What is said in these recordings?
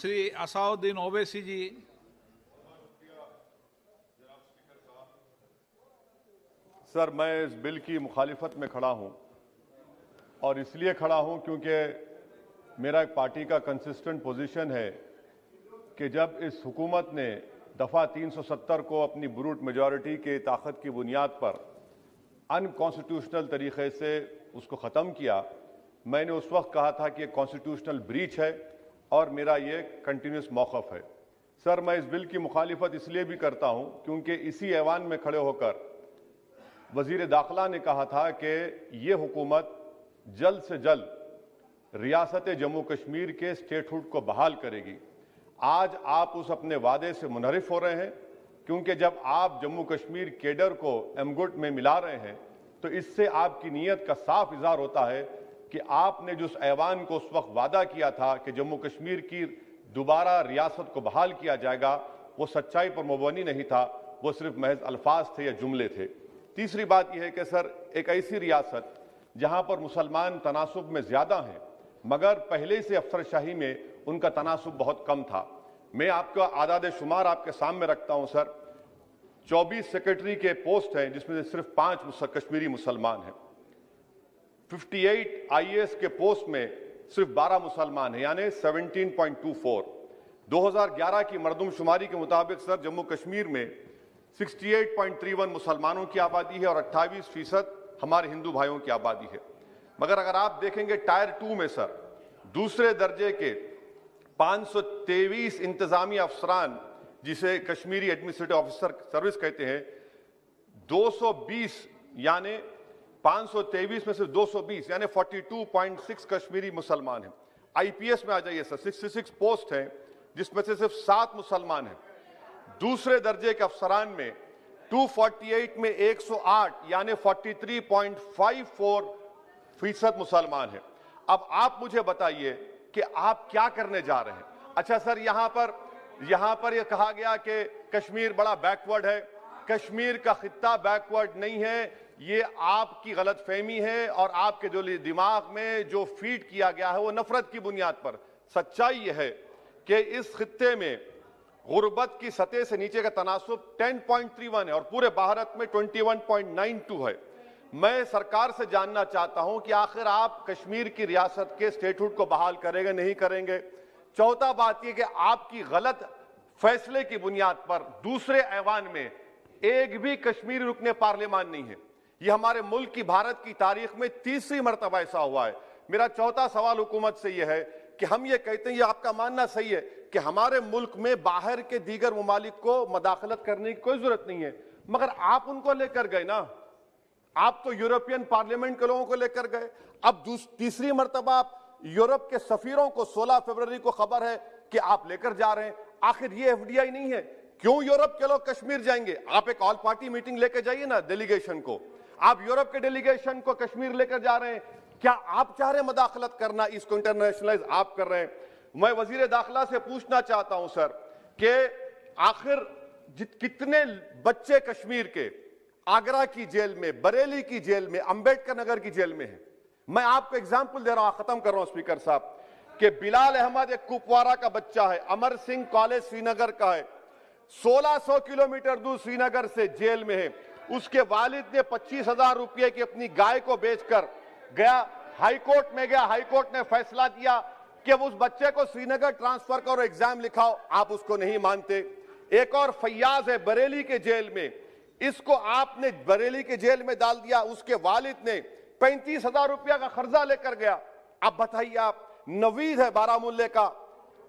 श्री असाउद्दीन ओवैसी जी। Sir, मैं इस bill की मुखालिफत में खड़ा हूं और इसलिए खड़ा हूं क्योंकि मेरा एक पार्टी का कंसिस्टेंट पोजीशन है कि जब इस हुकूमत ने दफ़ा 370 को अपनी ब्रूट मेजॉरिटी के ताकत की बुनियाद पर अनकॉन्स्टिट्यूशनल तरीके से उसको ख़त्म किया, मैंने उस वक्त कहा था कि एक कॉन्स्टिट्यूशनल ब्रीच है और मेरा ये कंटिन्यूस मौक़िफ़ है। सर, मैं इस बिल की मुखालिफत इसलिए भी करता हूं क्योंकि इसी ऐवान में खड़े होकर वजीर दाखिला ने कहा था कि ये हुकूमत जल्द से जल्द रियासत जम्मू कश्मीर के स्टेटहुड को बहाल करेगी। आज आप उस अपने वादे से मुनहरिफ हो रहे हैं क्योंकि जब आप जम्मू कश्मीर केडर को एमगुट में मिला रहे हैं तो इससे आपकी नीयत का साफ इजहार होता है कि आपने जो उस ऐवान को उस वक्त वादा किया था कि जम्मू कश्मीर की दोबारा रियासत को बहाल किया जाएगा, वो सच्चाई पर मुबनी नहीं था, वो सिर्फ महज अल्फाज थे या जुमले थे। तीसरी बात यह है कि सर, एक ऐसी रियासत जहां पर मुसलमान तनासुब में ज्यादा हैं मगर पहले से अफसरशाही में उनका तनासुब बहुत कम था। मैं आपका आदाद शुमार आपके सामने रखता हूं सर। 24 सेक्रेटरी के पोस्ट हैं जिसमें से सिर्फ 5 कश्मीरी मुसलमान हैं। 58 IAS के पोस्ट में सिर्फ 12 मुसलमान हैं, यानी 17.24। 2011 की मरदमशुमारी के मुताबिक सर जम्मू कश्मीर में 68.31 मुसलमानों की आबादी है और 28% हमारे हिंदू भाइयों की आबादी है। मगर अगर आप देखेंगे टायर 2 में सर दूसरे दर्जे के 523 इंतजामी अफसरान, जिसे कश्मीरी एडमिनिस्ट्रेटिव ऑफिसर सर्विस कहते हैं, 220 यानी 523 में सिर्फ 220 यानी 42.6 कश्मीरी मुसलमान हैं। IPS में आ जाइए सर, 66 पोस्ट हैं जिसमें से सिर्फ 7 मुसलमान हैं। दूसरे दर्जे के अफसरान में 248 में 108 यानी 43.54% मुसलमान हैं। अब आप मुझे बताइए कि आप क्या करने जा रहे हैं। अच्छा सर, यहां पर यह कहा गया कि कश्मीर बड़ा बैकवर्ड है। कश्मीर का खित्ता बैकवर्ड नहीं है, ये आपकी गलतफहमी है और आपके जो दिमाग में जो फीड किया गया है वो नफरत की बुनियाद पर। सच्चाई यह है कि इस खित्ते में गुर्बत की सतह से नीचे का तनासुब 10.31 है और पूरे भारत में 21.92 है। मैं सरकार से जानना चाहता हूं कि आखिर आप कश्मीर की रियासत के स्टेटहुड को बहाल करेंगे, नहीं करेंगे। चौथा बात यह कि आपकी गलत फैसले की बुनियाद पर दूसरे ऐवान में एक भी कश्मीरी रुकने पार्लियामान नहीं है। यह हमारे मुल्क की, भारत की तारीख में तीसरी मरतबा ऐसा हुआ है। मेरा चौथा सवाल हुकूमत से यह है कि हम ये कहते हैं, ये आपका मानना सही है कि हमारे मुल्क में बाहर के दीगर ममालिक को मदाखलत करने की कोई जरूरत नहीं है, मगर आप उनको लेकर गए ना। आप तो यूरोपियन पार्लियामेंट के लोगों को लेकर गए। अब तीसरी मरतबा आप यूरोप के सफीरों को 16 फरवरी को खबर है कि आप लेकर जा रहे हैं। आखिर ये FDI नहीं है? क्यों यूरोप के लोग कश्मीर जाएंगे? आप एक ऑल पार्टी मीटिंग लेकर जाइए ना डेलीगेशन को। आप यूरोप के डेलीगेशन को कश्मीर लेकर जा रहे हैं। क्या आप चाह रहे हैं मदाखलत करना? इसको इंटरनेशनलाइज आप कर रहे हैं। मैं वजीर दाखिला से पूछना चाहता हूं सर कि आखिर कितने बच्चे कश्मीर के आगरा की जेल में, बरेली की जेल में, अंबेडकर नगर की जेल में है। मैं आपको एग्जाम्पल दे रहा हूं, खत्म कर रहा हूं स्पीकर साहब, कि बिलाल अहमद एक कुपवारा का बच्चा है, अमर सिंह कॉलेज श्रीनगर का है, 1600 किलोमीटर दूर श्रीनगर से जेल में है। उसके वालिद ने 25,000 रुपये की अपनी गाय को बेचकर गया, हाईकोर्ट में गया, हाईकोर्ट ने फैसला दिया कि उस बच्चे को श्रीनगर ट्रांसफर करो, एग्जाम लिखाओ। आप उसको नहीं मानते। एक और फैयाज है बरेली के जेल में, इसको आपने बरेली के जेल में डाल दिया। उसके वालिद ने 35,000 रुपया का कर्जा लेकर गया। अब बताइए आप, नवीद है बारामुल्ले का,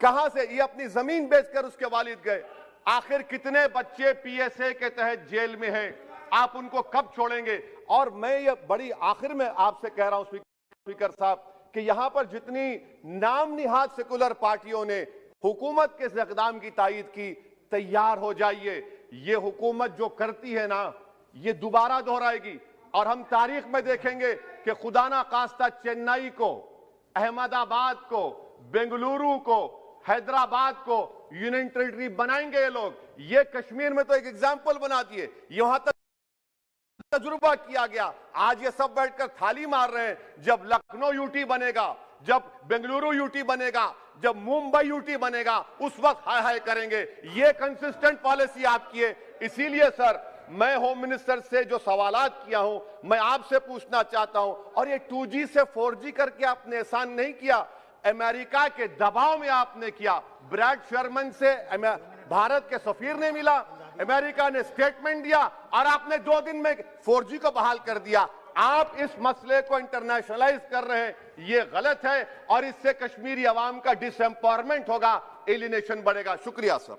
कहां से ये अपनी जमीन बेचकर उसके वालिद गए। आखिर कितने बच्चे PSA के तहत जेल में हैं? आप उनको कब छोड़ेंगे? और मैं ये बड़ी आखिर में आपसे कह रहा हूं स्पीकर साहब कि यहां पर जितनी नाम निहाद सेकुलर पार्टियों ने हुकूमत के इस इक़दाम की तायीद की, तैयार हो जाइए। ये हुकूमत जो करती है ना, ये दोबारा दोहराएगी और हम तारीख में देखेंगे कि खुदा ना खास्ता चेन्नई को, अहमदाबाद को, बेंगलुरु को, हैदराबाद को यूनियन टेरिटरी बनाएंगे ये लोग। ये कश्मीर में तो एक एग्जाम्पल बना दिए, यहां तक तजुर्बा किया गया। आज ये सब बैठकर थाली मार रहे हैं। जब लखनऊ UT बनेगा, जब बेंगलुरु यूटी बनेगा, जब मुंबई यूटी बनेगा, उस वक्त हाय हाय करेंगे। ये कंसिस्टेंट पॉलिसी आपकी है। इसीलिए सर मैं होम मिनिस्टर से जो सवालात किया हूं, मैं आपसे पूछना चाहता हूं, और ये 2G से 4G करके आपने एहसान नहीं किया, अमेरिका के दबाव में आपने किया। ब्रैड शर्मन से भारत के सफीर ने मिला, अमेरिका ने स्टेटमेंट दिया और आपने 2 दिन में 4G को बहाल कर दिया। आप इस मसले को इंटरनेशनलाइज कर रहे हैं, ये गलत है और इससे कश्मीरी अवाम का डिसएम्पावरमेंट होगा, एलिनेशन बढ़ेगा। शुक्रिया सर।